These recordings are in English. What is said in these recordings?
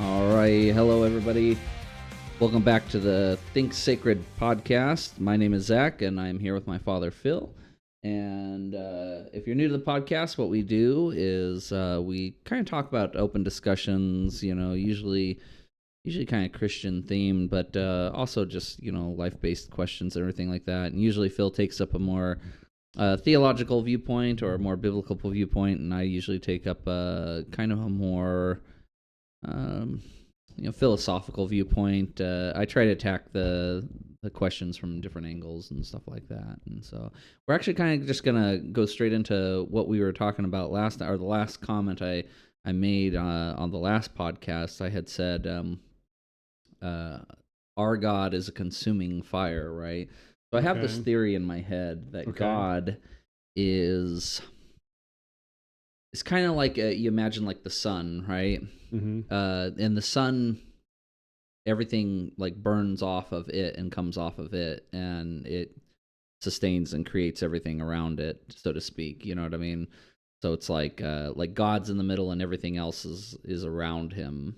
All right. Hello, everybody. Welcome back to the Think Sacred podcast. My name is Zach, and I'm here with my father, Phil. And if you're new to the podcast, what we do is we kind of talk about open discussions, usually kind of Christian themed, but also just, life-based questions and everything like that. And usually Phil takes up a more theological viewpoint or a more biblical viewpoint, and I usually take up kind of a more philosophical viewpoint. I try to attack the questions from different angles and stuff like that. And so we're actually kind of just gonna go straight into what we were talking about the last comment I made on the last podcast. I had said our God is a consuming fire, right? So I have this theory in my head that God is kind of like you imagine like the sun, right? Mm-hmm. And the sun, everything like burns off of it and comes off of it, and it sustains and creates everything around it, so to speak. You know what I mean? So it's like God's in the middle and everything else is around him,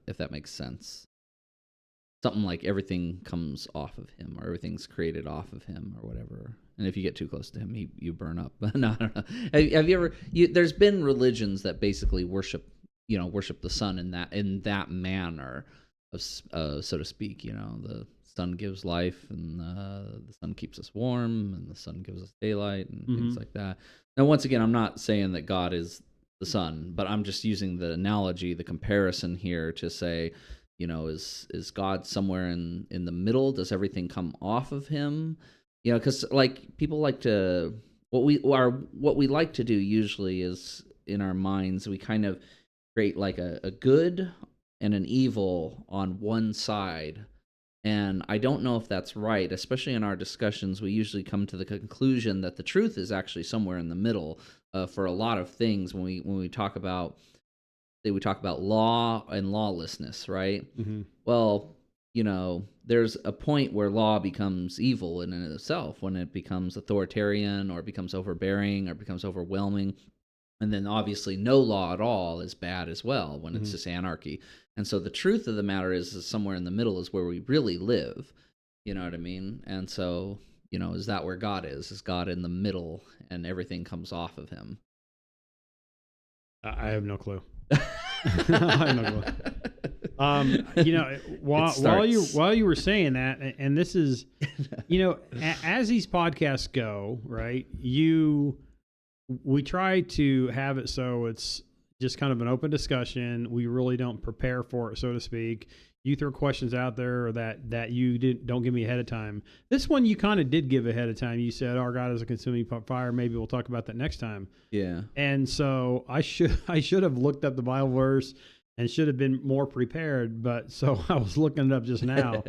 if that makes sense. Something like everything comes off of him, or everything's created off of him, or whatever. And if you get too close to him, you burn up. No, I don't know. Have you ever? There's been religions that basically worship the sun in that manner, so to speak. The sun gives life, and the sun keeps us warm, and the sun gives us daylight, and things like that. Now, once again, I'm not saying that God is the sun, but I'm just using the analogy, the comparison here to say, is God somewhere in the middle? Does everything come off of him? Because like people like to what we like to do usually is in our minds we kind of create like a good and an evil on one side. And I don't know if that's right, especially in our discussions. We usually come to the conclusion that the truth is actually somewhere in the middle for a lot of things when we talk about law and lawlessness, right? Mm-hmm. Well, there's a point where law becomes evil in and of itself, when it becomes authoritarian or becomes overbearing or becomes overwhelming. And then obviously no law at all is bad as well when it's just anarchy. And so the truth of the matter is somewhere in the middle is where we really live. You know what I mean? And so, is that where God is? Is God in the middle and everything comes off of him? I have no clue. I have no clue. While you were saying that, and this is, as these podcasts go, right? We try to have it so it's just kind of an open discussion. We really don't prepare for it, so to speak. You throw questions out there that you don't give me ahead of time. This one you kind of did give ahead of time. You said, "Our God is a consuming fire." Maybe we'll talk about that next time. Yeah. And so I should have looked up the Bible verse and should have been more prepared. But so I was looking it up just now.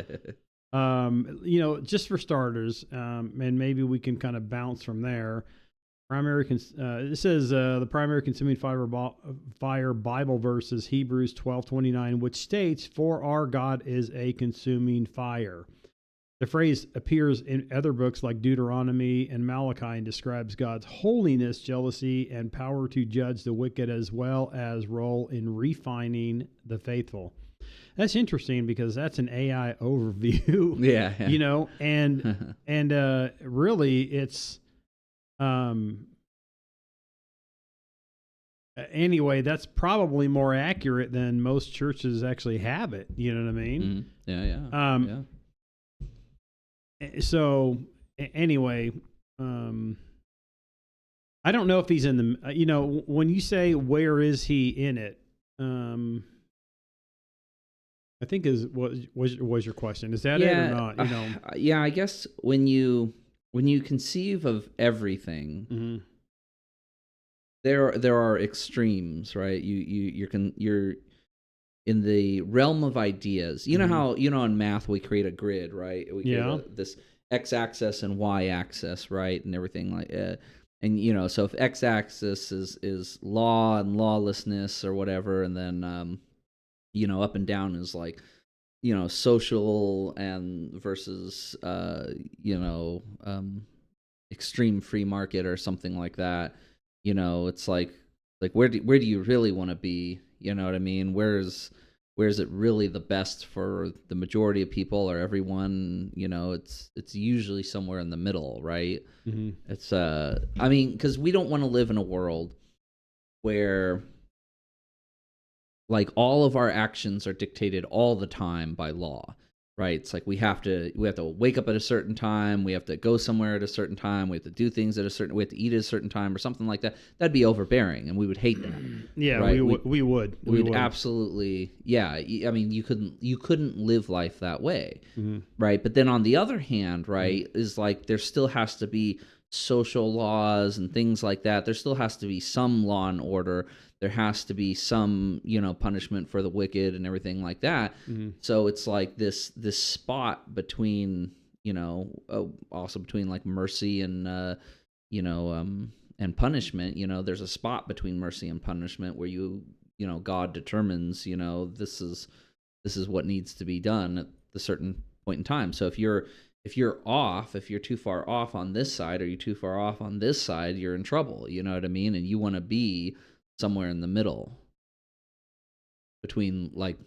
Just for starters, and maybe we can kind of bounce from there. It says the primary consuming fire Bible verse is Hebrews 12:29, which states, "For our God is a consuming fire." The phrase appears in other books like Deuteronomy and Malachi and describes God's holiness, jealousy, and power to judge the wicked, as well as role in refining the faithful. That's interesting because that's an AI overview. Yeah. And really it's anyway, that's probably more accurate than most churches actually have it. You know what I mean? Mm-hmm. Yeah. So anyway, I don't know if he's in the, when you say where is he in it, I think was your question. Is that it or not? Yeah, I guess when you conceive of everything, mm-hmm. there are extremes, right? You're in the realm of ideas. You know how in math we create a grid, right? We create this x-axis and y-axis, right, and everything like that. And so if x-axis is law and lawlessness or whatever, and then up and down is like social and versus extreme free market or something like that. It's like where do you really want to be You know what I mean? Where's it really the best for the majority of people or everyone? You know, it's usually somewhere in the middle, right? Mm-hmm. It's I mean, because we don't want to live in a world where like all of our actions are dictated all the time by law, right? It's like we have to wake up at a certain time, we have to go somewhere at a certain time, we have to do things at a certain, we have to eat at a certain time or something like that. That'd be overbearing, and we would hate that. Yeah, right? we would Absolutely, yeah. I mean, you couldn't live life that way, mm-hmm. right? But then on the other hand, right, is like there still has to be social laws and things like that. There still has to be some law and order. There has to be some, punishment for the wicked and everything like that. Mm-hmm. So it's like this spot between, also between like mercy and, and punishment. There's a spot between mercy and punishment where God determines, this is what needs to be done at the certain point in time. So if you're too far off on this side or you're too far off on this side, you're in trouble. You know what I mean? And you want to be somewhere in the middle between like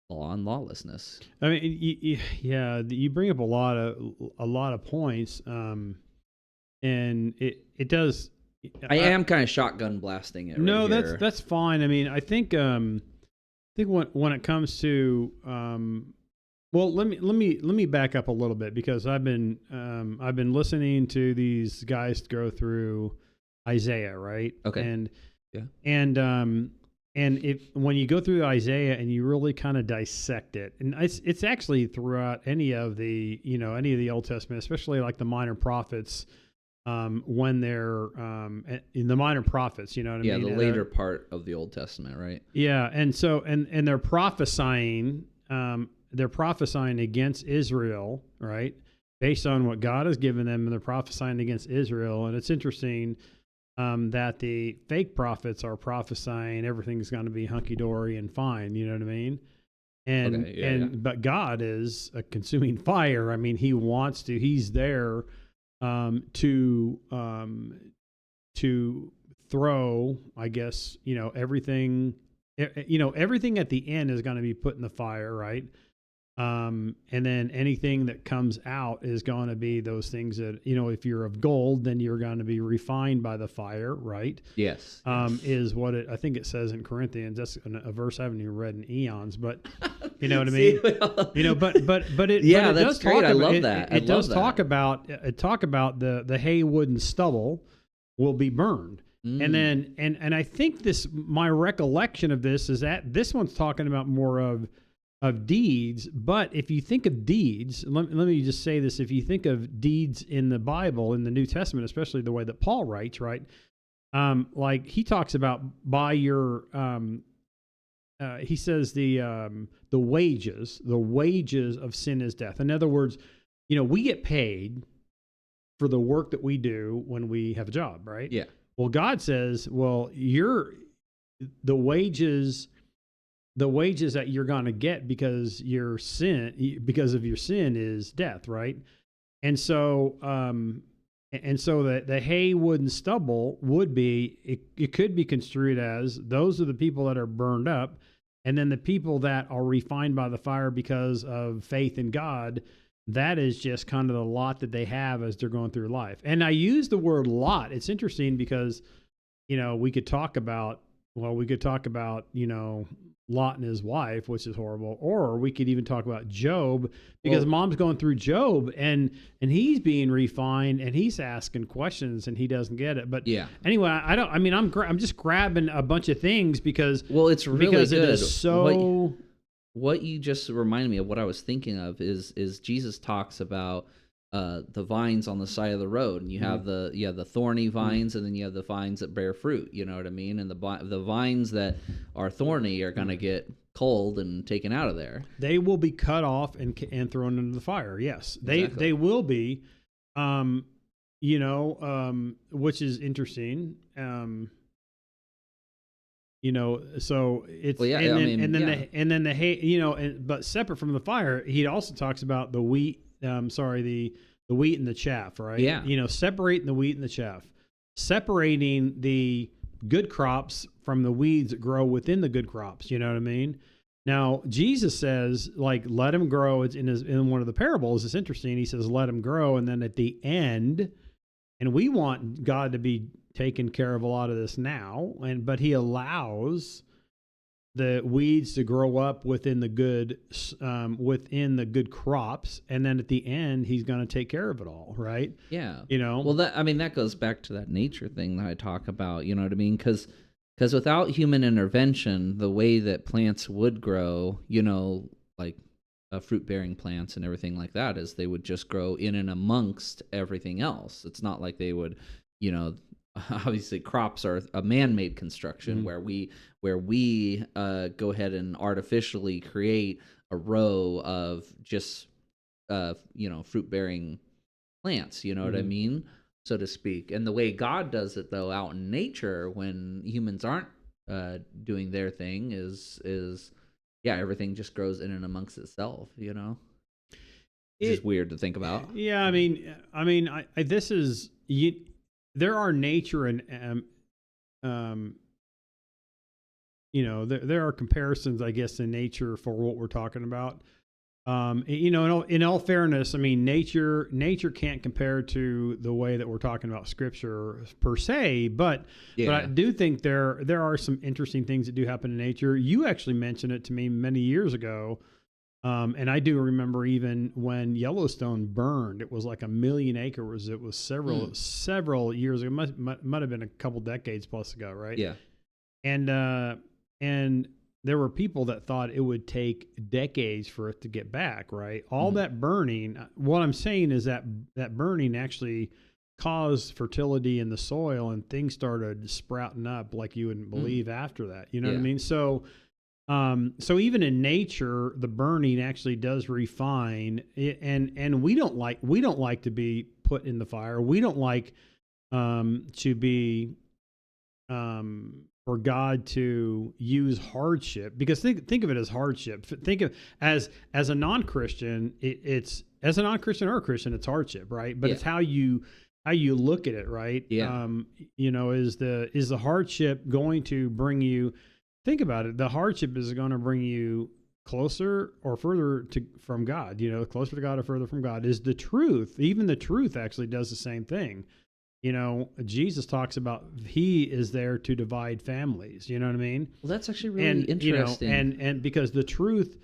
law and lawlessness. I mean, you bring up a lot of points, and it does. I am kind of shotgun blasting it. No, right here. that's fine. I mean, I think when it comes to well, let me back up a little bit, because I've been listening to these guys go through Isaiah, right? Okay. And if when you go through Isaiah and you really kind of dissect it, and it's actually throughout any of the Old Testament, especially like the minor prophets, when they're in the minor prophets, you know what I mean? Yeah, the later part of the Old Testament, right? Yeah, and so and they're prophesying. They're prophesying against Israel, right? Based on what God has given them, and they're prophesying against Israel. And it's interesting that the fake prophets are prophesying everything's going to be hunky-dory and fine, you know what I mean? And but God is a consuming fire. I mean, he's there to throw, I guess, everything at the end is going to be put in the fire, right? And then anything that comes out is going to be those things that, if you're of gold, then you're going to be refined by the fire, right? Yes. Is what I think it says in Corinthians. That's a verse I haven't even read in eons, but you know what I mean? But it that's great. I love that. It does talk about the hay, wood, and stubble will be burned. And then, and I think my recollection of this is that this one's talking about more of deeds. But if you think of deeds, let me just say this: if you think of deeds in the Bible, in the New Testament, especially the way that Paul writes, right? Like he talks about by your, he says the wages of sin is death. In other words, we get paid for the work that we do when we have a job, right? Yeah. Well, God says, well, the wages that you're going to get because of your sin is death, right? And so, that the hay, wood, and stubble would be, it could be construed as those are the people that are burned up, and then the people that are refined by the fire because of faith in God. That is just kind of the lot that they have as they're going through life. And I use the word lot. It's interesting because, we could talk about, Lot and his wife, which is horrible, or we could even talk about Job, because mom's going through Job and he's being refined and he's asking questions and he doesn't get it. But anyway, I'm just grabbing a bunch of things because it's really good. It is so. What you just reminded me of, what I was thinking of is Jesus talks about the vines on the side of the road, and you have the thorny vines, and then you have the vines that bear fruit. You know what I mean? And the vines that are thorny are going to get cold and taken out of there. They will be cut off and thrown into the fire. Yes, they will be. Which is interesting. So it's and then the hay, but separate from the fire, he also talks about the wheat. The wheat and the chaff, right? Yeah. Separating the wheat and the chaff, separating the good crops from the weeds that grow within the good crops. You know what I mean? Now, Jesus says, like, let them grow. It's in one of the parables. It's interesting. He says, let them grow. And then at the end, and we want God to be taking care of a lot of this now, but he allows the weeds to grow up within the good crops, and then at the end he's going to take care of it all, right? Yeah. Well, that goes back to that nature thing that I talk about, you know what I mean? Because without human intervention, the way that plants would grow, like fruit-bearing plants and everything like that, is they would just grow in and amongst everything else. It's not like they would, obviously crops are a man-made construction, mm-hmm. where we go ahead and artificially create a row of just fruit-bearing plants, you know mm-hmm. what I mean, so to speak. And the way God does it, though, out in nature, when humans aren't doing their thing, is everything just grows in and amongst itself, It's just weird to think about. Yeah, I mean, this is there are nature and there are comparisons, I guess, in nature for what we're talking about. In all fairness, I mean, nature can't compare to the way that we're talking about Scripture per se, but I do think there are some interesting things that do happen in nature. You actually mentioned it to me many years ago. And I do remember even when Yellowstone burned, it was like 1 million acres. It was several years ago. Might have been a couple decades plus ago, right? Yeah. And there were people that thought it would take decades for it to get back, right? All mm-hmm. that burning. What I'm saying is that burning actually caused fertility in the soil, and things started sprouting up like you wouldn't believe after that. You know what I mean? So even in nature, the burning actually does refine it, and we don't like to be put in the fire. We don't like to be for God to use hardship, because think of it as hardship. Think of as a non-Christian, it's as a non-Christian or a Christian, it's hardship, right? But it's how you look at it, right? Yeah. Is the hardship going to bring you? Think about it. The hardship is going to bring you closer or further from God, closer to God or further from God. Is the truth. Even the truth actually does the same thing. Jesus talks about he is there to divide families. You know what I mean? Well, that's actually really interesting. And because the truth,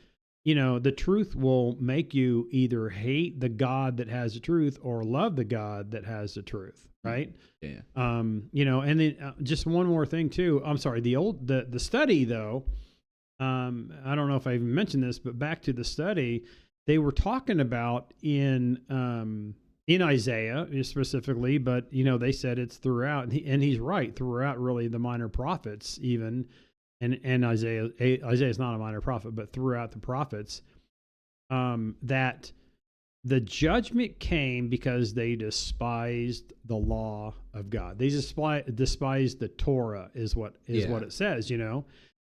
the truth will make you either hate the God that has the truth or love the God that has the truth. Right. Yeah. And then just one more thing too. I'm sorry. The study though. I don't know if I even mentioned this, but back to the study, they were talking about in Isaiah specifically, but they said it's throughout, and he's right, throughout really the minor prophets even, and Isaiah is not a minor prophet, but throughout the prophets, that the judgment came because they despised the law of God. They despised the Torah is what it says, and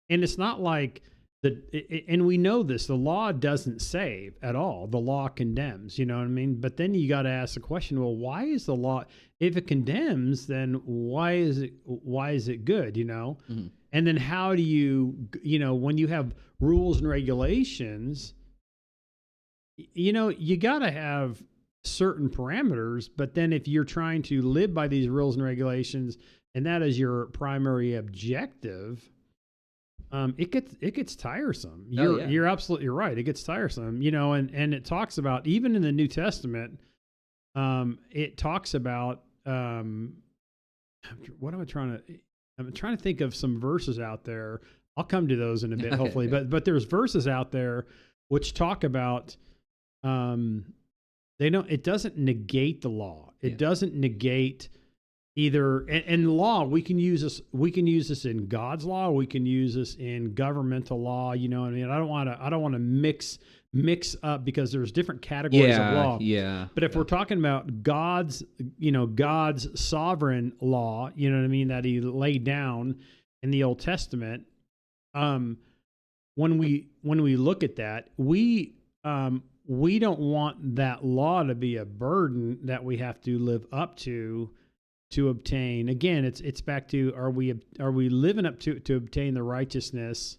it's not like and we know this, the law doesn't save at all. The law condemns, you know what I mean? But then you got to ask the question, well, why is the law, if it condemns, then why is it good, Mm-hmm. And then how do you when you have rules and regulations, you got to have certain parameters, but then if you're trying to live by these rules and regulations, and that is your primary objective, it gets tiresome. You're absolutely right. It gets tiresome, and it talks about, even in the New Testament, it talks about, I'm trying to think of some verses out there. I'll come to those in a bit, hopefully, but there's verses out there which talk about, it doesn't negate the law. It doesn't negate either, and the law, we can use this in God's law, we can use this in governmental law, I mean? I don't want to mix up, because there's different categories of law. Yeah. But if we're talking about God's sovereign law, you know what I mean, that he laid down in the Old Testament, when we look at that, we don't want that law to be a burden that we have to live up to to obtain. Again, it's back to, are we living up to obtain the righteousness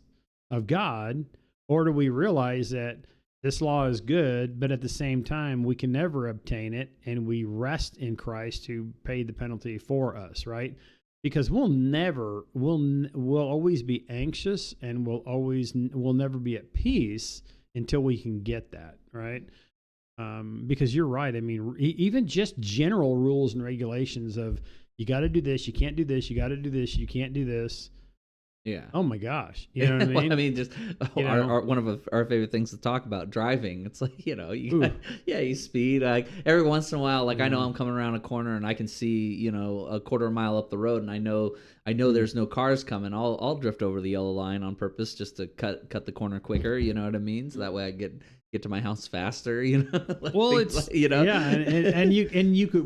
of God, or do we realize that this law is good, but at the same time we can never obtain it, and we rest in Christ who paid the penalty for us, right? Because we'll always be anxious, and we'll never be at peace until we can get that, right? Because you're right. I mean, even just general rules and regulations of, you got to do this, you can't do this, you got to do this, you can't do this. Yeah. Oh my gosh. You know what I mean? Well, I mean, just one of our favorite things to talk about, driving. It's like, you speed. Like every once in a while, like I know I'm coming around a corner and I can see, a quarter mile up the road, and I know there's no cars coming. I'll drift over the yellow line on purpose just to cut the corner quicker. You know what I mean? So that way I get to my house faster. Well, it's yeah, and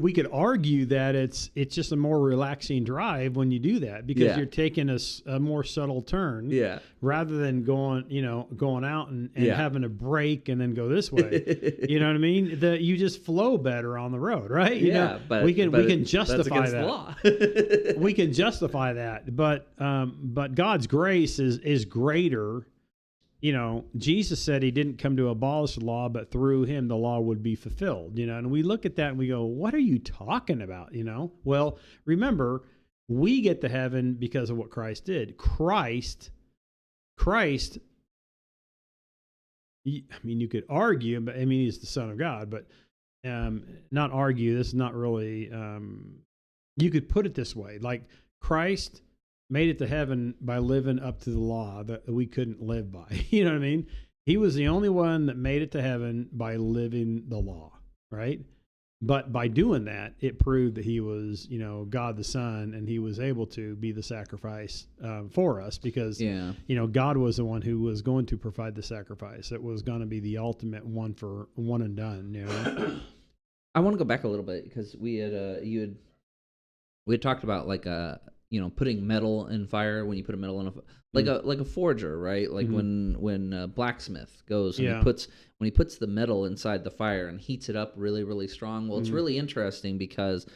we could argue that it's just a more relaxing drive when you do that, because you're taking a more subtle turn, rather than going out and having a brake and then go this way. You know what I mean? You just flow better on the road, right? But we can justify that's that. The law. We can justify that, but God's grace is greater. Jesus said he didn't come to abolish the law, but through him the law would be fulfilled, and we look at that and we go, what are you talking about? Well, remember, we get to heaven because of what Christ did. Christ, I mean, you could argue, but I mean, he's the Son of God, but not argue. This is not really, you could put it this way, like Christ made it to heaven by living up to the law that we couldn't live by. You know what I mean? He was the only one that made it to heaven by living the law, right? But by doing that, it proved that he was, God the Son, and he was able to be the sacrifice for us, because, God was the one who was going to provide the sacrifice. It was going to be the ultimate one and done. I want to go back a little bit, because we had talked about like putting metal in fire. When you put a metal in like a forger, right? Like when a blacksmith goes and he puts the metal inside the fire and heats it up really, really strong. Well, it's really interesting, because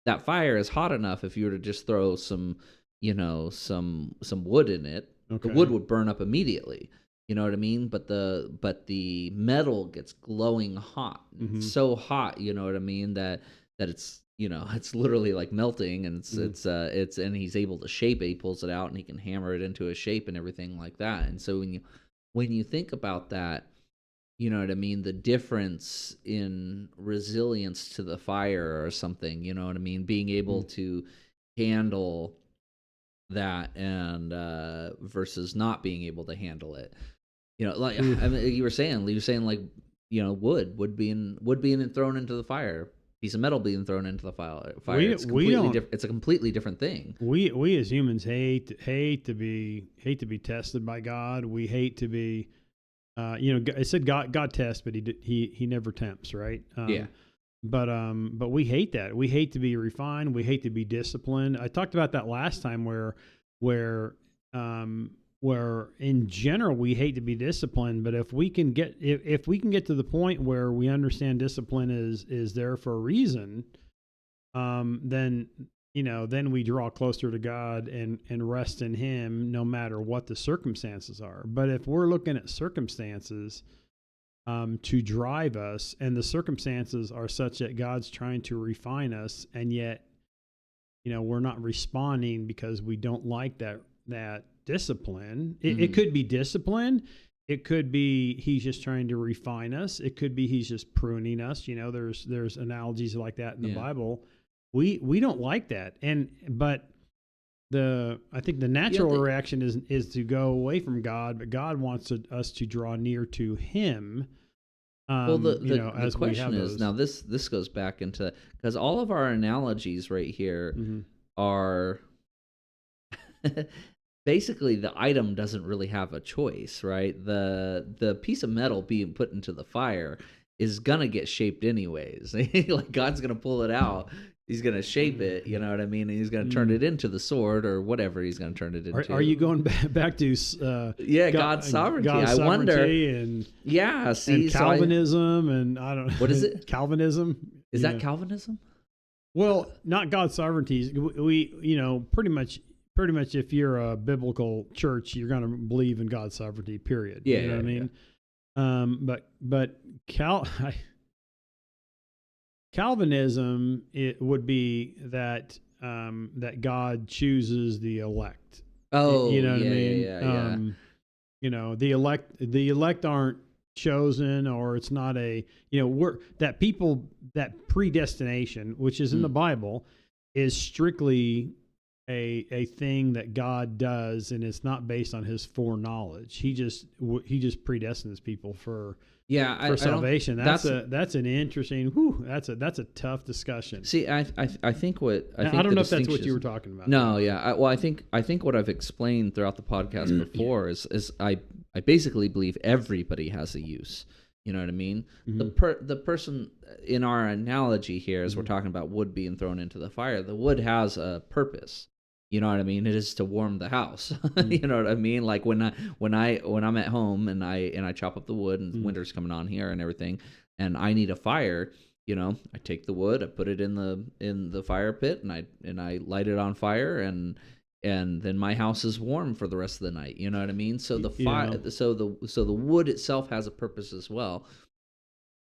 that fire is hot enough. If you were to just throw some wood in it, the wood would burn up immediately. You know what I mean? But the metal gets glowing hot. It's so hot, you know what I mean, that it's it's literally like melting, and it's and he's able to shape it. He pulls it out and he can hammer it into a shape and everything like that. And so when you think about that, you know what I mean, the difference in resilience to the fire or something, you know what I mean, being able to handle that and versus not being able to handle it. Like I mean, you were saying like, wood being thrown into the fire. Piece of metal being thrown into the fire. It's a completely different thing. We as humans hate to be tested by God. We hate to be, I said God tests, but he never tempts, right? But we hate that. We hate to be refined. We hate to be disciplined. I talked about that last time, where in general we hate to be disciplined, but if we can get to the point where we understand discipline is there for a reason, then we draw closer to God and rest in him no matter what the circumstances are. But if we're looking at circumstances to drive us, and the circumstances are such that God's trying to refine us, and yet we're not responding because we don't like that discipline. It could be discipline. It could be he's just trying to refine us. It could be he's just pruning us. There's analogies like that in the Bible. We don't like that. But I think the natural reaction is to go away from God, but God wants us to draw near to him. The question is, now this goes back into, because all of our analogies right here are basically the item doesn't really have a choice, right? The piece of metal being put into the fire is gonna get shaped anyways. Like God's gonna pull it out. He's gonna shape it, you know what I mean? And he's gonna turn it into the sword or whatever he's gonna turn it into. Are you going back to God's sovereignty? I wonder. And see, and Calvinism, and I don't know. What is it? Calvinism. Is that Calvinism? Well, not God's sovereignty. We pretty much if you're a biblical church, you're going to believe in God's sovereignty, period. Yeah, You know what I yeah. mean? But Calvinism, it would be that that God chooses the elect. Oh, You know what I yeah, mean? yeah, yeah, yeah. The elect aren't chosen, or it's not a, that predestination, which is in the Bible, is strictly a thing that God does, and it's not based on his foreknowledge. He just predestines people for salvation. That's an interesting. That's a tough discussion. See, I think I don't know if that's what you were talking about. No, yeah. I think what I've explained throughout the podcast before is I basically believe everybody has a use. You know what I mean? Mm-hmm. The person in our analogy here, as we're talking about wood being thrown into the fire, the wood has a purpose. You know what I mean? It is to warm the house. You know what I mean? Like when I'm at home and I chop up the wood and winter's coming on here and everything, and I need a fire. I take the wood, I put it in the fire pit, and I light it on fire, and then my house is warm for the rest of the night. You know what I mean? So the fire, so the wood itself has a purpose as well.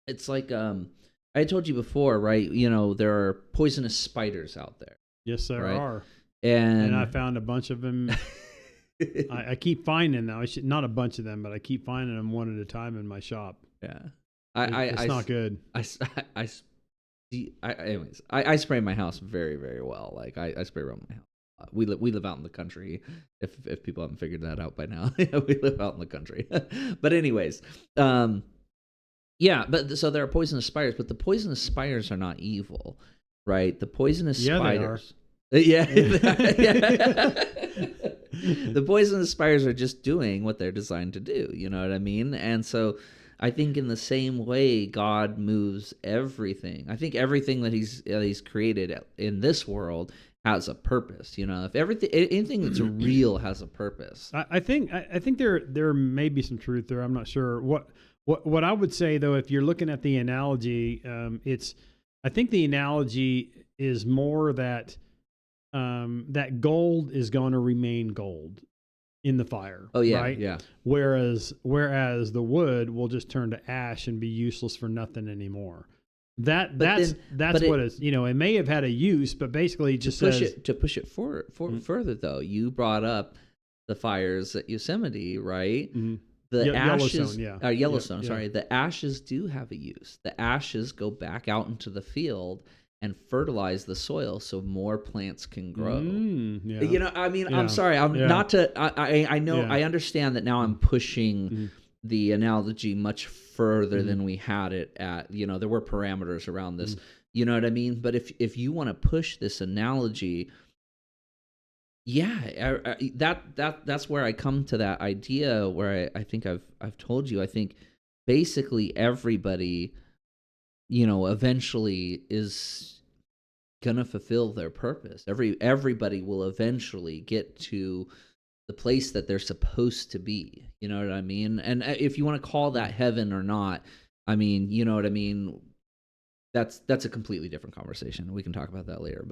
It's like I told you before, right? There are poisonous spiders out there. Yes, there are. And I found a bunch of them. I keep finding them. Not a bunch of them, but I keep finding them one at a time in my shop. Yeah, it's not good. Anyways, I spray my house very, very well. Like I spray around my house. We live out in the country. If people haven't figured that out by now, we live out in the country. But anyways, yeah. But so there are poisonous spiders, but the poisonous spiders are not evil, right? The poisonous spiders. Yeah. The poisonous spiders are just doing what they're designed to do. You know what I mean? And so I think in the same way, God moves everything. I think everything that he's created in this world has a purpose. If anything that's real has a purpose. I think there may be some truth there. I'm not sure. What I would say though, if you're looking at the analogy, I think the analogy is more that that gold is going to remain gold in the fire. Oh yeah, right? Yeah. Whereas the wood will just turn to ash and be useless for nothing anymore. That's what it's. It may have had a use, but basically it just to push it further though. You brought up the fires at Yosemite, right? Mm-hmm. The ashes, Yellowstone. Sorry, the ashes do have a use. The ashes go back out into the field and fertilize the soil so more plants can grow. I'm sorry. Not to. I know. Yeah. I understand that now. I'm pushing the analogy much further than we had it at. There were parameters around this. You know what I mean? But if you want to push this analogy, that's where I come to that idea where I think I've told you. I think basically everybody, eventually is gonna fulfill their purpose. Everybody will eventually get to the place that they're supposed to be. You know what I mean? And if you want to call that heaven or not, I mean, you know what I mean? That's a completely different conversation. We can talk about that later.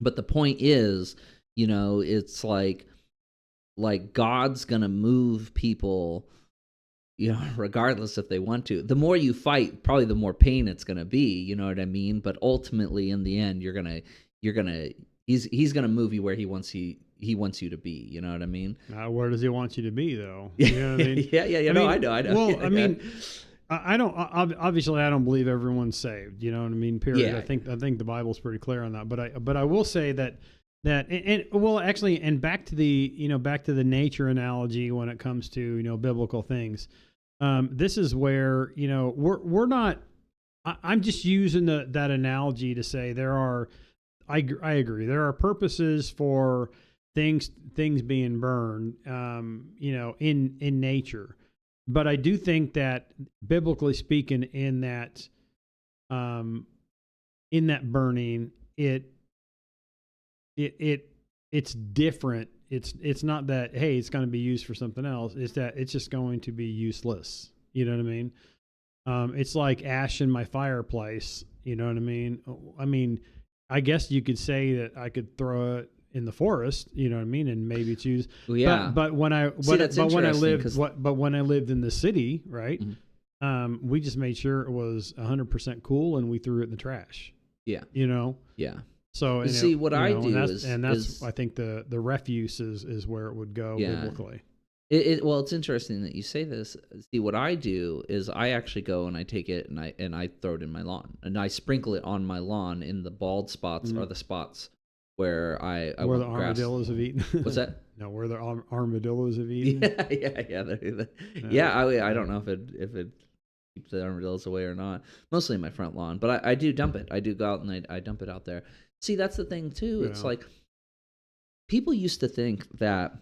But the point is, it's like God's gonna move people, regardless if they want to. The more you fight, probably the more pain it's gonna be. You know what I mean? But ultimately, in the end, he's gonna move you where he wants you to be. You know what I mean? Where does he want you to be, though? You know what I mean? Yeah. I know. Well, I mean, I don't. Obviously, I don't believe everyone's saved. You know what I mean? Period. Yeah. I think the Bible's pretty clear on that. But I will say that and back to the nature analogy when it comes to biblical things. This is where we're not. I'm just using that analogy to say there are. I agree. There are purposes for things being burned. In nature, but I do think that biblically speaking, in that burning, it's different. It's not that, hey, it's going to be used for something else. It's that it's just going to be useless. You know what I mean? It's like ash in my fireplace. You know what I mean? I guess you could say that I could throw it in the forest, you know what I mean, and maybe choose. Well, yeah. But when I See, that's but when I interesting, lived 'cause- but when I lived in the city, right? Mhm. We just made sure it was 100% cool, and we threw it in the trash. Yeah. You know. Yeah. So and See, it, what you I know, do and that's is I think the refuse is where it would go Yeah. biblically. Well, it's interesting that you say this. See, what I do is I actually go and I take it and I throw it in my lawn, and I sprinkle it on my lawn in the bald spots or the spots where I Where the want grass. armadillos have eaten. What's that? No, where the armadillos have eaten. Yeah. I don't know if it keeps the armadillos away or not. Mostly in my front lawn, but I do dump it. I do go out and I dump it out there. See, that's the thing too. It's Yeah. like people used to think that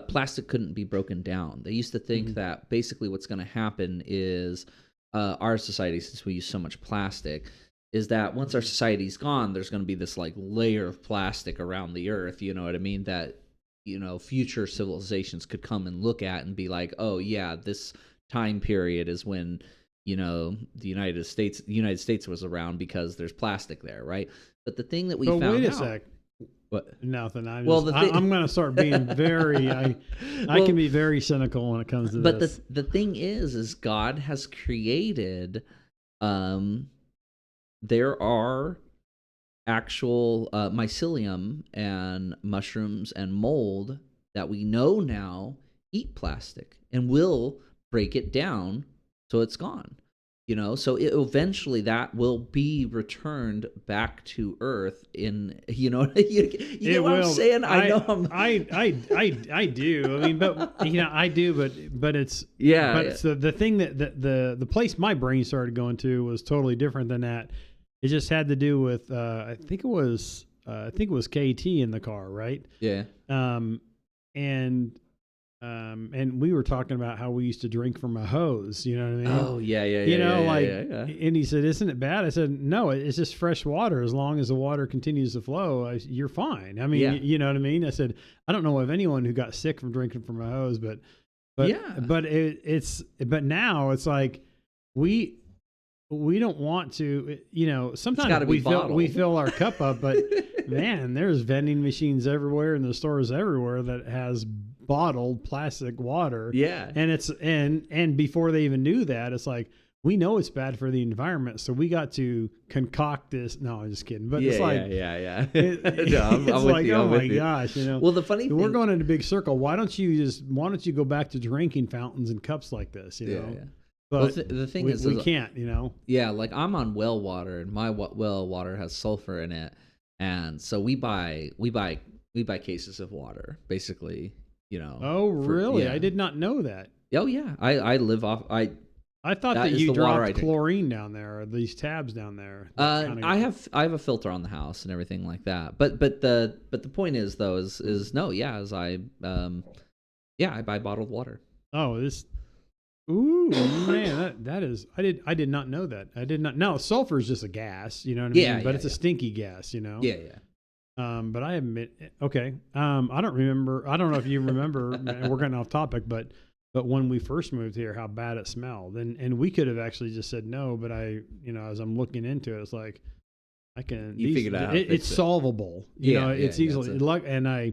plastic couldn't be broken down. They used to think that basically what's going to happen is our society, since we use so much plastic, is that once our society's gone, there's going to be this like layer of plastic around the earth. You know what I mean? That future civilizations could come and look at and be like, oh yeah, this time period is when the United States was around because there's plastic there, right? But the thing that we found wait a out. sec. What? Nothing. I'm going to start being very. I can be very cynical when it comes to but this. But the thing is God has created. There are actual mycelium and mushrooms and mold that we know now eat plastic and will break it down so it's gone. So eventually that will be returned back to Earth in, you know what I'm saying? I know I do. I mean, but I do, but it's It's the thing that the place my brain started going to was totally different than that. It just had to do with I think it was KT in the car, right? Yeah. And we were talking about how we used to drink from a hose, you know what I mean? Oh, yeah. And he said, isn't it bad? I said, no, it's just fresh water. As long as the water continues to flow, you're fine. I mean, you know what I mean? I said, I don't know of anyone who got sick from drinking from a hose, but now it's like we don't want to, sometimes we fill our cup up, but man, there's vending machines everywhere in the stores everywhere that has bottled plastic water. Yeah. And it's and before they even knew that, it's like, we know it's bad for the environment, so we got to concoct this. No, I'm just kidding. But it's like, I'm like, oh my gosh, Well, the funny thing, we're going in a big circle. Why don't you go back to drinking fountains and cups like this? You know. Yeah. But the thing is, we can't. Yeah, like I'm on well water, and my well water has sulfur in it, and so we buy cases of water, basically. Oh, really? I did not know that. Oh, yeah. I live off. I thought that you dropped chlorine down there, or these tabs down there. I have a filter on the house and everything like that. But the point is though is no, yeah, I buy bottled water. Oh, ooh, man, that is. I did not know that. I did not. No, sulfur is just a gas, you know what I mean? But it's a stinky gas, Yeah, yeah. But I admit, okay. I don't remember. I don't know if you remember. We're getting off topic, but when we first moved here, how bad it smelled, and we could have actually just said no. But as I'm looking into it, it's like I can. You figured out. It's solvable. It's easily. And I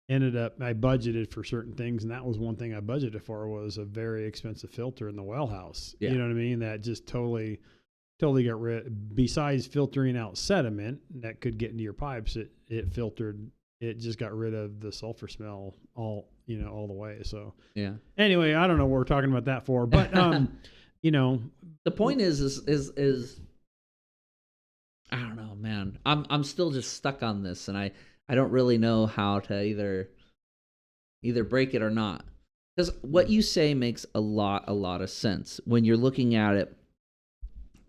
ended up. I budgeted for certain things, and that was one thing I budgeted for was a very expensive filter in the well house. Yeah. You know what I mean? That just totally got rid. Besides filtering out sediment that could get into your pipes, it filtered. It just got rid of the sulfur smell all the way. So yeah. Anyway, I don't know what we're talking about that for, but the point is I don't know, man. I'm still just stuck on this, and I don't really know how to either break it or not. Because what you say makes a lot of sense when you're looking at it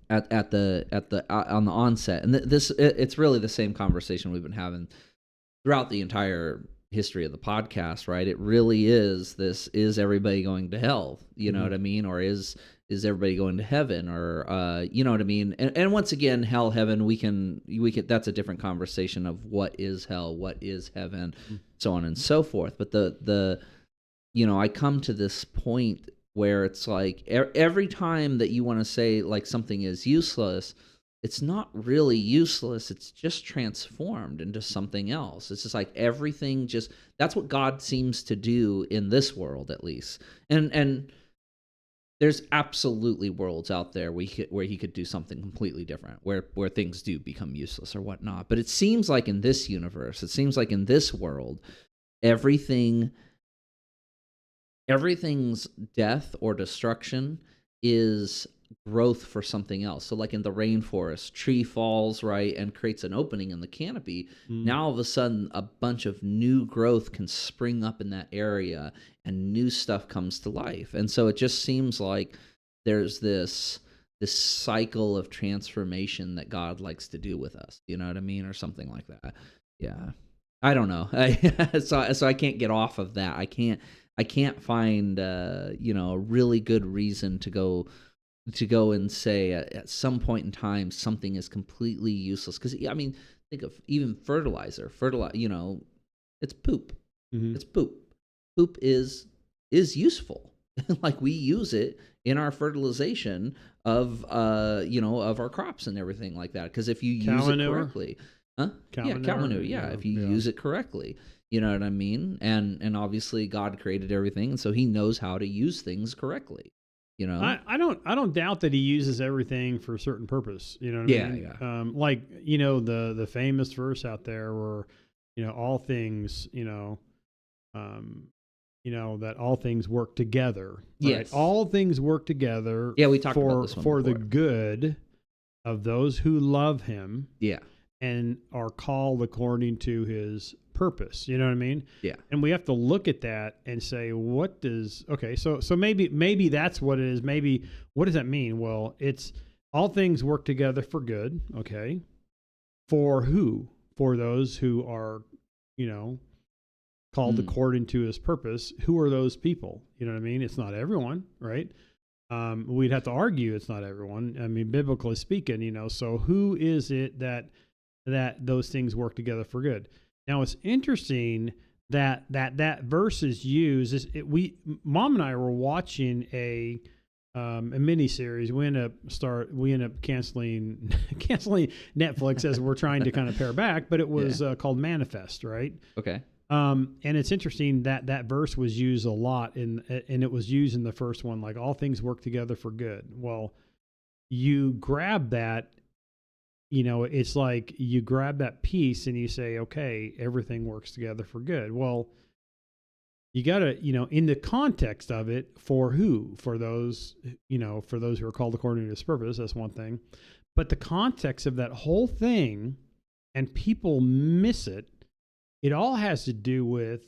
at the on the onset, and it's really the same conversation we've been having throughout the entire history of the podcast, right? It really is is everybody going to hell? You know what I mean? Or is everybody going to heaven? Or you know what I mean? And once again, hell, heaven, we can that's a different conversation of what is hell, what is heaven, so on and so forth. But the I come to this point where it's like every time that you want to say like something is useless, it's not really useless. It's just transformed into something else. It's just like everything just that's what God seems to do in this world at least. And there's absolutely worlds out there where he could do something completely different, where things do become useless or whatnot. But it seems like in this universe, it seems like in this world, everything's death or destruction is growth for something else. So like in the rainforest, tree falls, right, and creates an opening in the canopy. Now all of a sudden a bunch of new growth can spring up in that area and new stuff comes to life. And so it just seems like there's this cycle of transformation that God likes to do with us. You know what I mean? Or something like that. Yeah. I don't know. So I can't get off of that. I can't find a really good reason to go and say at some point in time something is completely useless, because I mean, think of even fertilizer, it's poop. It's poop. Poop is useful. Like we use it in our fertilization of of our crops and everything like that, because if you use it correctly, cow manure, if you use it correctly, you know what I mean. And obviously God created everything, and so he knows how to use things correctly. I don't doubt that he uses everything for a certain purpose. You know what I mean? Yeah. Like, the famous verse out there where, all things, that all things work together. Right? Yes. All things work together. Yeah, we talked about this one for the before. good of those who love him. Yeah. And are called according to his purpose. You know what I mean? Yeah. And we have to look at that and say, so maybe that's what it is. Maybe what does that mean? Well, it's all things work together for good. Okay. For who? For those who are, called according to his purpose. Who are those people? You know what I mean? It's not everyone, right? We'd have to argue it's not everyone. I mean, biblically speaking, so who is it that those things work together for good? Now it's interesting that verse is used. Mom and I were watching a mini series. We end up canceling Netflix as we're trying to kind of pare back, but it was called Manifest, right? Okay. And it's interesting that verse was used a lot and it was used in the first one, like all things work together for good. Well, you grab that. It's like you grab that piece and you say, okay, everything works together for good. Well, you got to, in the context of it, for who? For those, for those who are called according to his purpose, that's one thing. But the context of that whole thing, and people miss it, it all has to do with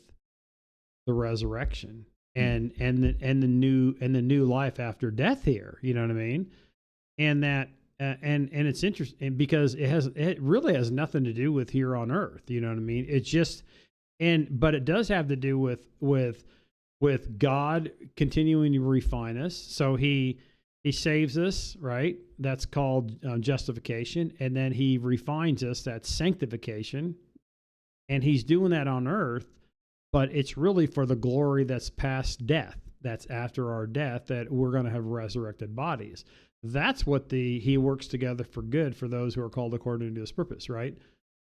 the resurrection and the new life after death here. You know what I mean? And that, and it's interesting because it really has nothing to do with here on earth. You know what I mean? It's just, but it does have to do with God continuing to refine us. So he saves us, right? That's called justification. And then he refines us. That's sanctification. And he's doing that on earth, but it's really for the glory that's past death. That's after our death, that we're going to have resurrected bodies. That's what he works together for good for those who are called according to his purpose, right?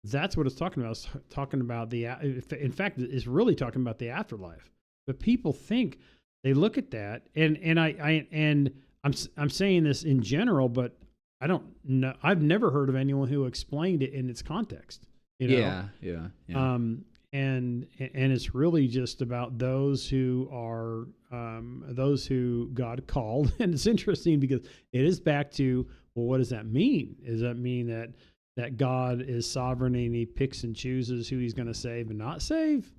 That's what it's talking about. It's talking about in fact, it's really talking about the afterlife. But people think, they look at that, and I'm saying this in general, but I don't know. I've never heard of anyone who explained it in its context. Yeah. And it's really just about those who are those who God called. And it's interesting because it is back to, well, what does that mean? Does that mean that God is sovereign and he picks and chooses who he's going to save and not save?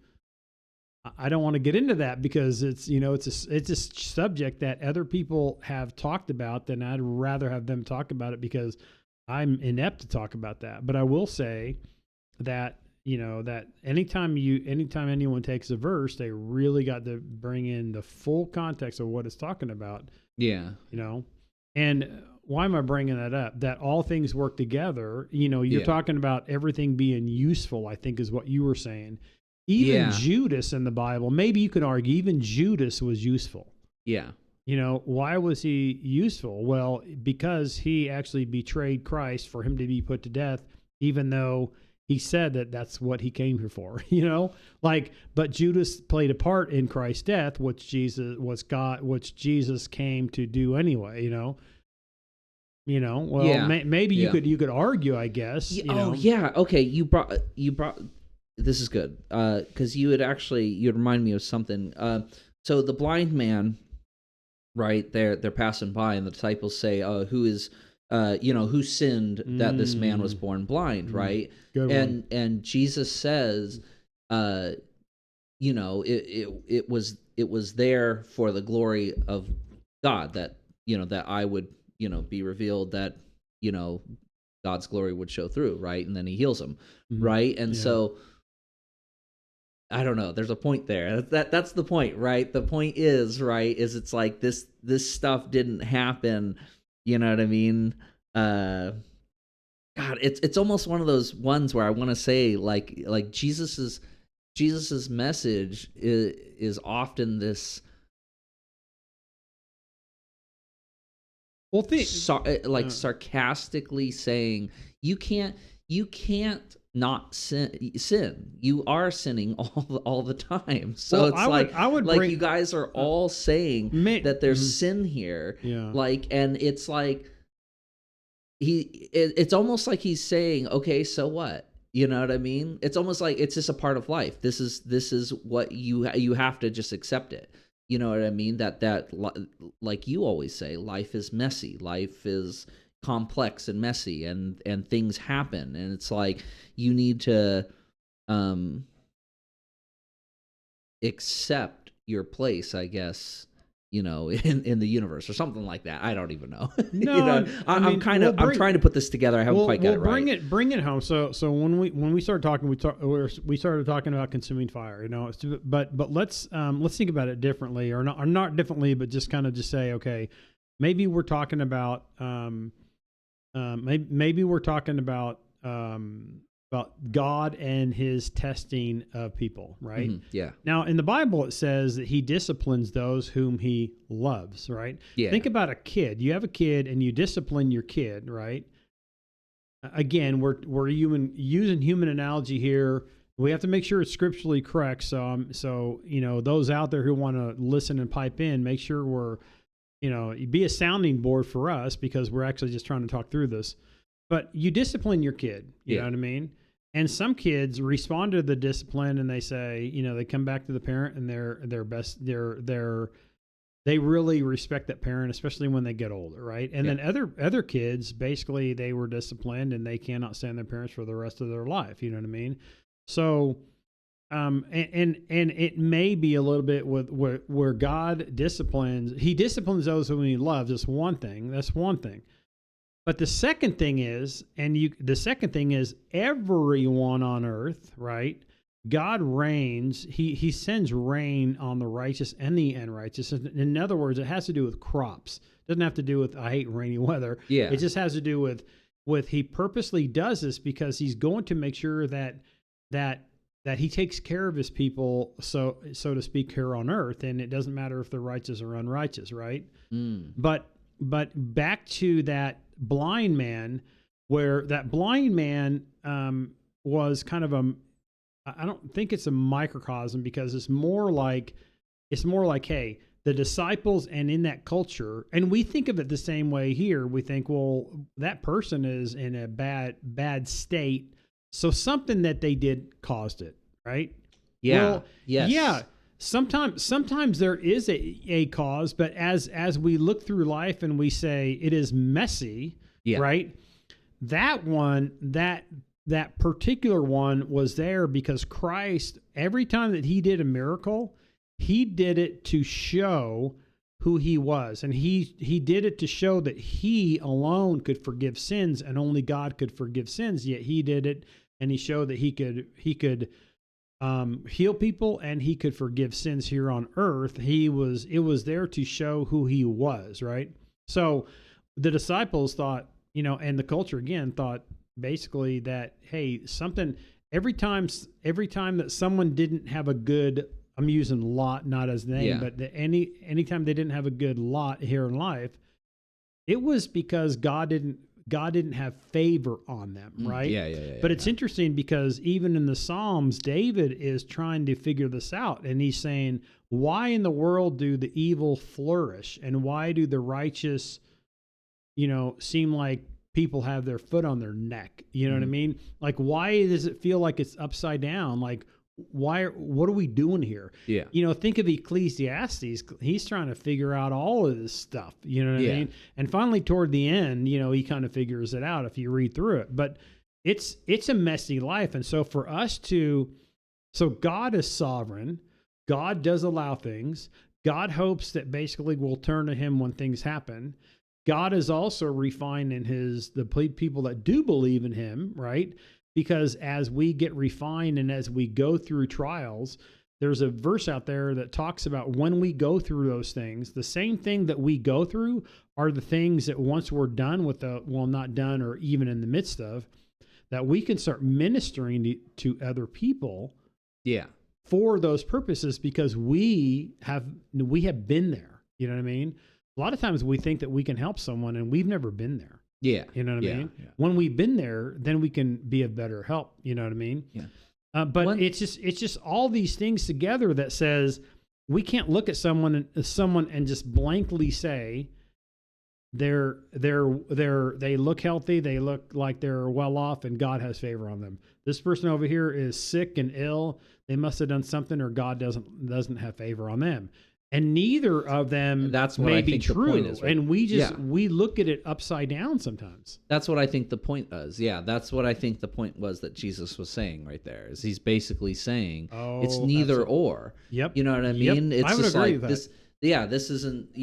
I don't want to get into that because it's a subject that other people have talked about, and I'd rather have them talk about it because I'm inept to talk about that. But I will say that that anytime anyone takes a verse, they really got to bring in the full context of what it's talking about. Yeah. And why am I bringing that up? That all things work together. You're talking about everything being useful, I think is what you were saying. Even Judas in the Bible, maybe you could argue even Judas was useful. Yeah. why was he useful? Well, because he actually betrayed Christ for him to be put to death, even though he said that that's what he came here for, but Judas played a part in Christ's death, which Jesus came to do anyway, well, Yeah. maybe you Yeah. could argue, I guess. Oh yeah. Okay. You brought. This is good. Because you remind me of something. So the blind man, right? They're passing by, and the disciples say, who sinned that this man was born blind, right? Good one. And Jesus says, it was there for the glory of God, that that I would be revealed, that God's glory would show through, right? And then he heals him, right? And so I don't know, there's a point there. That's the point, right? The point is, right, is it's like this stuff didn't happen, you know what I mean? God, it's almost one of those ones where I want to say like Jesus's message is often this sarcastically saying you can't not sin. You are sinning all the time. So it's I would bring, you guys are all saying that there's sin here. Yeah. And it's like it's almost like he's saying, okay, so what? You know what I mean? It's almost like it's just a part of life. This is what you have to just accept it. You know what I mean? That like you always say, life is messy. Life is complex and messy, and things happen, and it's like you need to accept your place, I guess, in the universe or something like that. I don't even know. No, I'm trying to put this together. I haven't quite got it right. Bring it home. So when we started talking, we started talking about consuming fire. But let's think about it differently, or not differently, but just kind of just say, okay, maybe we're talking about maybe we're talking about God and his testing of people, right? Mm-hmm. Yeah. Now, in the Bible, it says that he disciplines those whom he loves, right? Yeah. Think about a kid. You have a kid and you discipline your kid, right? Again, we're using human analogy here. We have to make sure it's scripturally correct. So those out there who want to listen and pipe in, make sure we're, be a sounding board for us, because we're actually just trying to talk through this. But you discipline your kid, you know what I mean? And some kids respond to the discipline and they say, they come back to the parent and they really respect that parent, especially when they get older, right? And then other kids, basically they were disciplined and they cannot stand their parents for the rest of their life, you know what I mean? So and it may be a little bit with where God disciplines, he disciplines those whom he loves. That's one thing. But the second thing is, everyone on earth, right? God reigns. He sends rain on the righteous and the unrighteous. In other words, it has to do with crops. It doesn't have to do with, I hate rainy weather. Yeah. It just has to do with he purposely does this because he's going to make sure that he takes care of his people, so to speak, here on earth. And it doesn't matter if they're righteous or unrighteous, right? But back to that blind man, where that blind man was kind of I don't think it's a microcosm, because it's more like, hey, the disciples, and in that culture, and we think of it the same way here. We think, well, that person is in a bad state, so something that they did caused it, right? Yeah. Well, yes. Yeah. Sometimes there is a cause, but as we look through life and we say it is messy, right? That one, that particular one was there because Christ, every time that he did a miracle, he did it to show who he was. And he did it to show that he alone could forgive sins, and only God could forgive sins. Yet he did it, and he showed that he could heal people, and he could forgive sins here on earth. It was there to show who he was, right? So the disciples thought, and the culture again thought basically that, hey, every time that someone didn't have a good I'm using Lot not as name, Yeah. but anytime they didn't have a good lot here in life, it was because God didn't have favor on them, right? Yeah. But it's interesting because even in the Psalms, David is trying to figure this out, and he's saying, why in the world do the evil flourish, and why do the righteous, seem like people have their foot on their neck? You know what I mean? Like, why does it feel like it's upside down? Like, what are we doing here? Yeah. Think of Ecclesiastes. He's trying to figure out all of this stuff. You know what I mean? And finally, toward the end, he kind of figures it out if you read through it. But it's a messy life. And so for us so God is sovereign. God does allow things. God hopes that basically we'll turn to him when things happen. God is also refining the people that do believe in him, right? Because as we get refined and as we go through trials, there's a verse out there that talks about when we go through those things, the same thing that we go through are the things that once we're done with not done or even in the midst of, that we can start ministering to other people. Yeah. For those purposes, because we have been there. You know what I mean? A lot of times we think that we can help someone and we've never been there. Yeah. You know what I mean? Yeah. When we've been there, then we can be of better help. You know what I mean? Yeah. But it's just all these things together that says we can't look at someone and just blankly say they look healthy, they look like they're well off, and God has favor on them. This person over here is sick and ill. They must have done something, or God doesn't have favor on them. And neither of them may be true. The point is, right? And we look at it upside down sometimes. That's what I think the point was. Yeah, that's what I think the point was that Jesus was saying right there. Is he's basically saying it's neither or. Yep. You know what I mean? Yep. It's I would just agree like with this. that. Yeah, this isn't.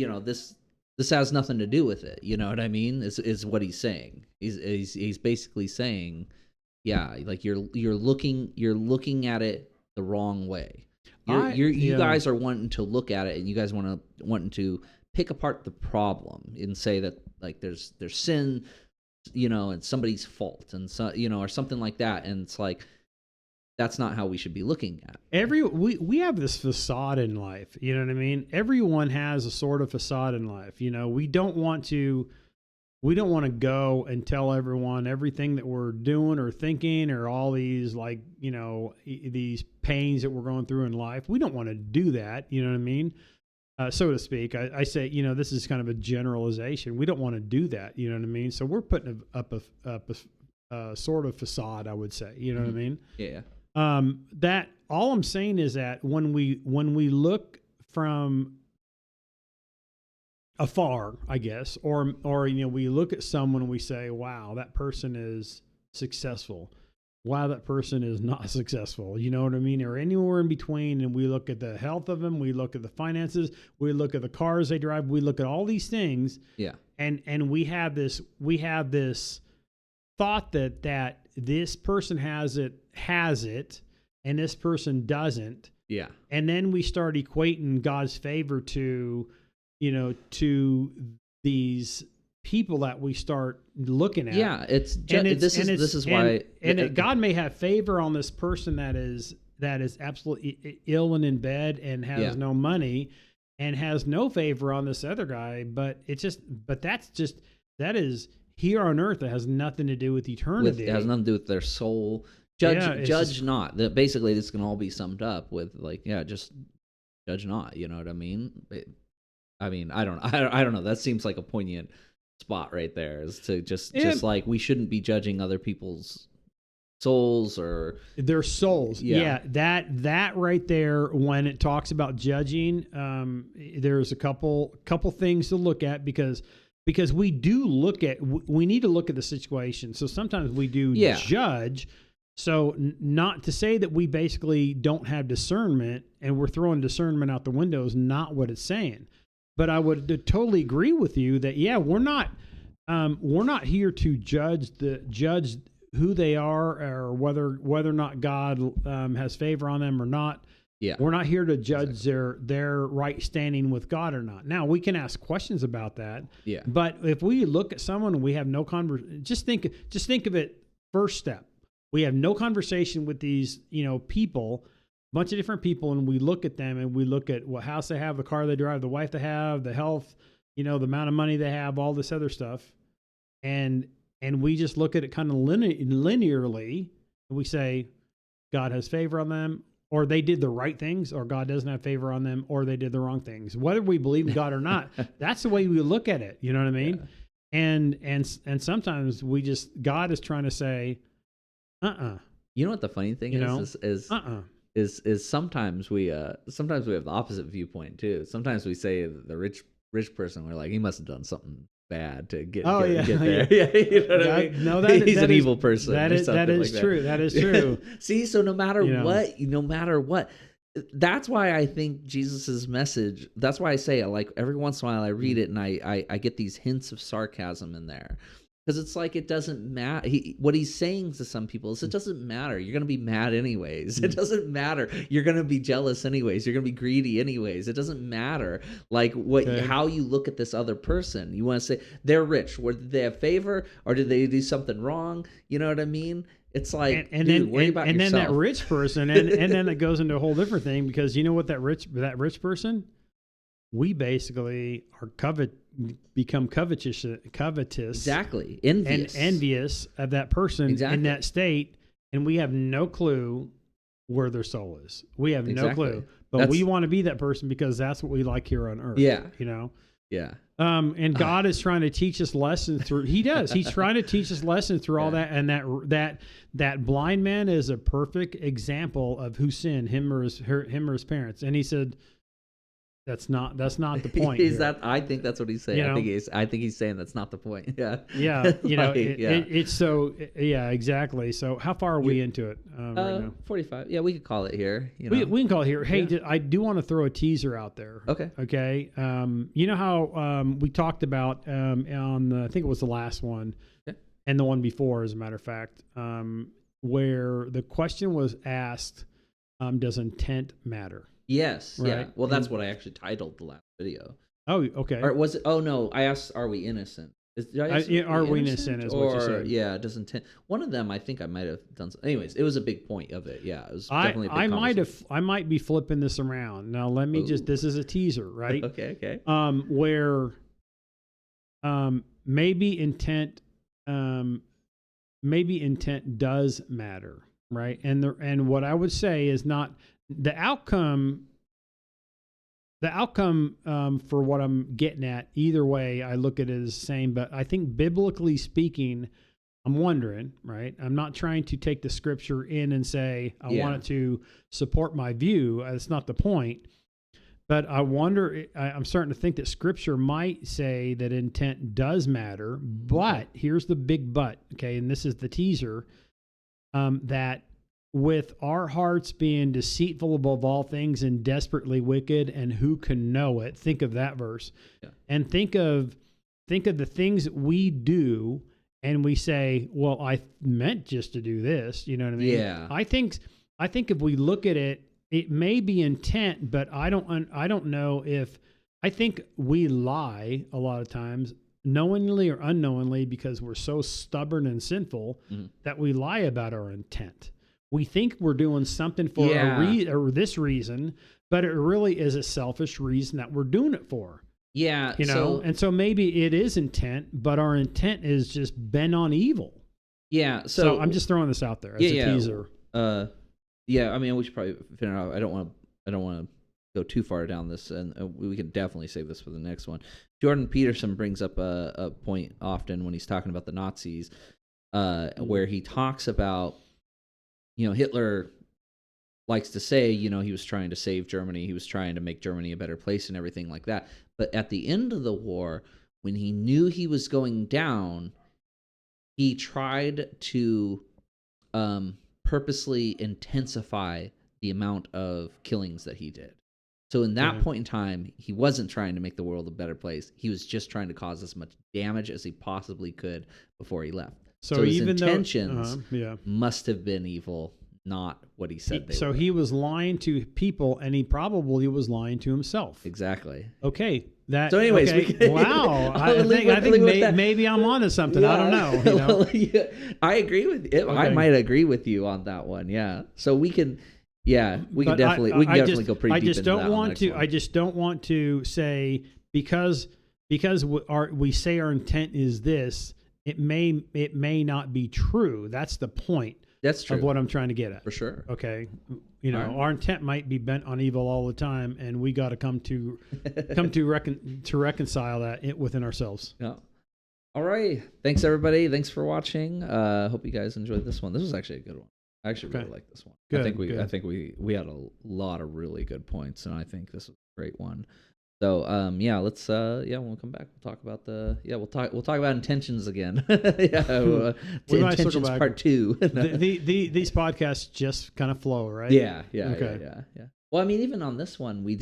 This has nothing to do with it. You know what I mean? Is what he's saying. He's basically saying, yeah, like you're looking at it the wrong way. You guys are wanting to look at it, and you guys wanting to pick apart the problem and say that like there's sin, and somebody's fault, and so or something like that, and it's like that's not how we should be looking at it. We have this facade in life, you know what I mean? Everyone has a sort of facade in life. We don't want to go and tell everyone everything that we're doing or thinking or all these these pains that we're going through in life. We don't want to do that, you know what I mean? So to speak. I say, this is kind of a generalization. We don't want to do that, you know what I mean? So we're putting up a sort of facade, I would say, you know what I mean? Yeah. That all I'm saying is that when we look from afar, I guess, or we look at someone and we say, wow, that person is successful. Wow, that person is not successful. You know what I mean? Or anywhere in between. And we look at the health of them. We look at the finances. We look at the cars they drive. We look at all these things. Yeah. And we have this thought that this person has it and this person doesn't. Yeah. And then we start equating God's favor to these people that we start looking at. Yeah, this is why God may have favor on this person that is absolutely ill and in bed and has no money, and has no favor on this other guy, but that is here on earth. It has nothing to do with eternity. It has nothing to do with their soul. Judge not. Basically, this can all be summed up with just judge not. You know what I mean? I don't know. That seems like a poignant spot right there, is to just like we shouldn't be judging other people's souls or their souls. Yeah, that right there, when it talks about judging, there's a couple things to look at, because we need to look at the situation. So sometimes we do judge. So not to say that we basically don't have discernment and we're throwing discernment out the window is not what it's saying. But I would totally agree with you that we're not here to judge who they are or whether or not God has favor on them or not. Yeah, we're not here to judge their right standing with God or not. Now we can ask questions about that. Yeah, but if we look at someone and we have no just think of it. First step, we have no conversation with these people. bunch of different people, and we look at them and we look at what house they have, the car they drive, the wife they have, the health, the amount of money they have, all this other stuff. And we just look at it kind of linearly, and we say, God has favor on them, or they did the right things, or God doesn't have favor on them, or they did the wrong things. Whether we believe in God or not, that's the way we look at it. You know what I mean? Yeah. And sometimes God is trying to say, You know what the funny thing is sometimes we have the opposite viewpoint too. Sometimes we say the rich person, we're like, he must have done something bad to get there. Yeah, you know what I mean? No, he's an evil person. That is true. That is true. See, so no matter what, that's why I think Jesus's message. That's why I say, like, every once in a while I read it and I get these hints of sarcasm in there. Because it's like, it doesn't matter. What he's saying to some people is, it doesn't matter. You're going to be mad anyways. It doesn't matter. You're going to be jealous anyways. You're going to be greedy anyways. It doesn't matter, like, how you look at this other person. You want to say, they're rich. Did they have favor, or did they do something wrong? You know what I mean? It's like, worry about yourself. And then that rich person, and then it goes into a whole different thing, because you know what, that rich person, we basically become covetous, exactly, envious of that person in that state, and we have no clue where their soul is. We have no clue, but we want to be that person because that's what we like here on earth. Yeah, Yeah. And God is trying to teach us lessons through. He does. He's trying to teach us lessons through all that. And that blind man is a perfect example of who sinned, him or his parents. And he said, That's not the point. I think that's what he's saying. I think he's saying that's not the point. Yeah. Yeah. It's so, yeah, exactly. So how far are we into it right now? 45. Yeah, we could call it here. We can call it here. Hey, I do want to throw a teaser out there. Okay. You know how we talked about I think it was the last one, and the one before, as a matter of fact, where the question was asked, does intent matter? Yes. Right? Yeah. Well, that's what I actually titled the last video. Oh, okay. Or was it? Oh no, I asked, "Are we innocent?" Are we innocent? Is what you said. Yeah, does intent. One of them, I think I might have done. Anyways, it was a big point of it. Yeah, it was definitely. I might be flipping this around now. Let me this is a teaser, right? Okay. Where, maybe intent does matter, right? And what I would say is not. The outcome for what I'm getting at, either way, I look at it as the same. But I think biblically speaking, I'm wondering, right? I'm not trying to take the scripture in and say I want it to support my view. That's not the point. But I wonder, I'm starting to think that scripture might say that intent does matter. But here's the big but, okay? And this is the teaser, that with our hearts being deceitful above all things and desperately wicked, and who can know it? Think of that verse, and think of the things that we do, and we say, "Well, I meant just to do this." You know what I mean? Yeah. I think if we look at it, it may be intent, but I don't know if. I think we lie a lot of times, knowingly or unknowingly, because we're so stubborn and sinful that we lie about our intent. We think we're doing something for or this reason, but it really is a selfish reason that we're doing it for. Yeah. And so maybe it is intent, but our intent is just bent on evil. Yeah. So I'm just throwing this out there as a teaser. Yeah. I mean, we should probably finish off. I don't want to go too far down this, and we can definitely save this for the next one. Jordan Peterson brings up a point often when he's talking about the Nazis, where he talks about, Hitler likes to say, he was trying to save Germany. He was trying to make Germany a better place and everything like that. But at the end of the war, when he knew he was going down, he tried to purposely intensify the amount of killings that he did. So in that point in time, he wasn't trying to make the world a better place. He was just trying to cause as much damage as he possibly could before he left. So his intentions must have been evil, not what he said they were. So he was lying to people, and he probably was lying to himself. Exactly. Okay. So anyways, wow. I think maybe I'm onto something. Yeah. I don't know. I agree with you. Okay. I might agree with you on that one. Yeah. So we can, Yeah, we can But definitely go pretty I deep just into don't that want next to. one. I just don't want to say because we say our intent is this. It may not be true. That's the point That's true of what I'm trying to get at. for sure. Okay, you know, All right. our intent might be bent on evil all the time, and we got to come to reconcile that within ourselves. Yeah. All right. Thanks everybody. Thanks for watching. Hope you guys enjoyed this one. This was actually a good one. I actually really like this one. Good, I think we had a lot of really good points, and I think this was a great one. So yeah, let's when we'll come back, we'll talk about we'll talk about intentions again. Yeah, We might circle intentions back. part 2. These podcasts just kind of flow, right? Yeah. Okay. Yeah. Well, I mean, even on this one, we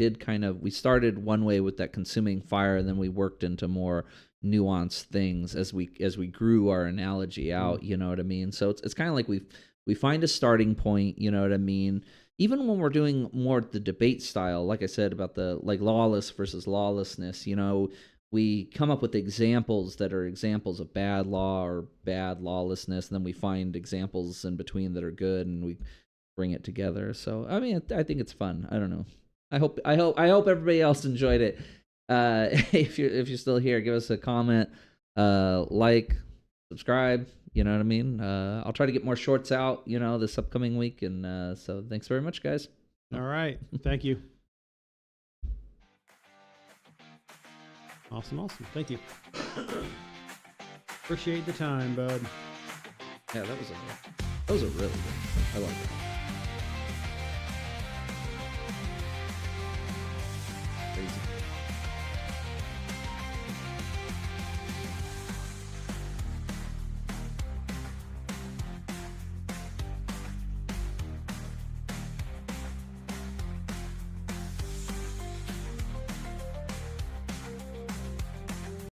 started one way with that consuming fire, and then we worked into more nuanced things as we grew our analogy out. You know what I mean? So it's kind of like we find a starting point. You know what I mean? Even when we're doing more the debate style, like I said about the like lawless versus lawlessness, you know, we come up with examples that are examples of bad law or bad lawlessness, and then we find examples in between that are good, and we bring it together. So I mean, I think it's fun. I don't know. I hope everybody else enjoyed it. If you're still here, give us a comment, like, subscribe. You know what I mean? I'll try to get more shorts out, you know, this upcoming week. And so thanks very much, guys. All right. Thank you. Awesome. Thank you. Appreciate the time, bud. Yeah, that was a really good one. I like that.